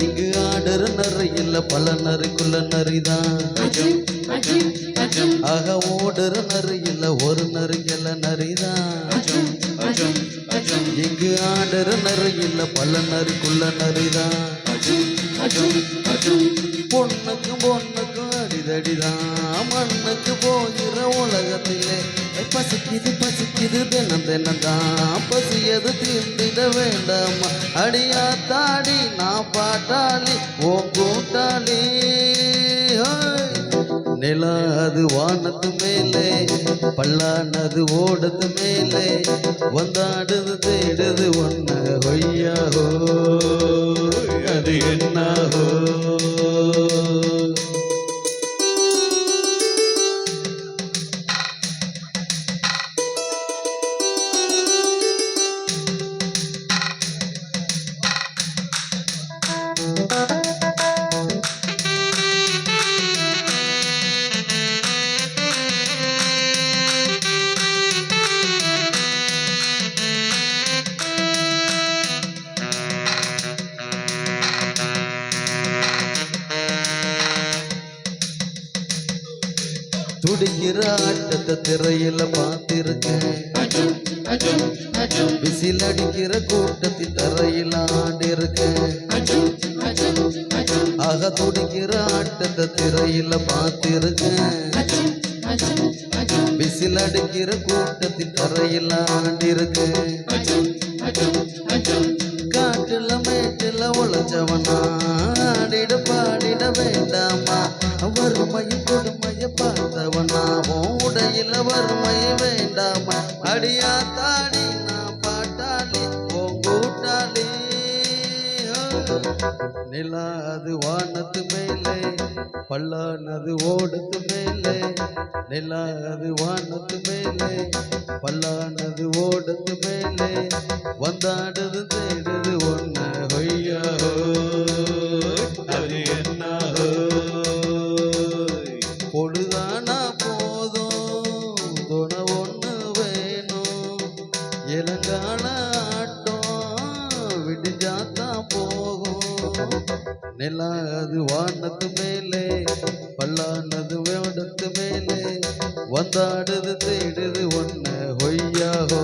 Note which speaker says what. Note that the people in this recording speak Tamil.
Speaker 1: இங்கு ஆடுற நரி இல்ல பல நரிக்குள்ள நரிதான். ஆக ஓடுற நரி இல்ல ஒரு நரிக்கெல்ல நரிதான். இங்கு ஆடுற நரி இல்ல பல நரிக்குள்ள நரிதான். பொண்ணுக்கும் பொண்ணுக்கும் அடிதடிதான் மண்ணுக்கு போகிற உலகத்திலே. பசிக்குது பசிக்குது தினம் தினம்தான் பசியது தீர்ந்திட வேண்டாமா. அடியா தாடி நான் பாட்டாளி ஓ கூட்டாளி. நிலாது வானத்து மேலே பல்லானது ஓடத்து மேலே வந்தாடுது தேடுது ஒன்ன ஒய்யாஹோ அது என்னாஹோ. துடிக்கிற ஆட்டத்தை திரையில பார்த்திருக்கேன். விசில் அடிக்கிற கூட்டத்தில் தரையில் ஆண்டிருக்கேன். ஆக துடிக்கிற ஆட்டத்தை திரையில பார்த்திருக்கேன். விசில் அடிக்கிற கூட்டத்தில் தரையில் ஆண்டிருக்கேன். காட்டுல மேட்டுல உழைச்சவனா ஆடிட பாடிட வேண்டாமா. வறுமையும் கொடுமைய பார்த்தவனாவும் உடையில வறுமை வேண்டாமா. அடியா தாடி நான் பாட்டாளி கூட்டாளி. நிலாது வானத்து மேலே பல்லானது ஓடத்து மேலே. நிலாது வானத்து மேலே பல்லானது ஓடத்து மேலே வந்தாடுது தேடுது ஒன்ன ஒய்யாஹோ அது என்னாஹோ. பொழுதானா போதும் துணை ஒண்ணு வேணும். இளங்கால ஆட்டம் விடிஞ்சாத்தான் போகும். நிலாது வானத்து மேலே பல்லானது ஓடத்து மேலே வந்தாடுது தேடுது ஒன்ன ஒய்யாஹோ.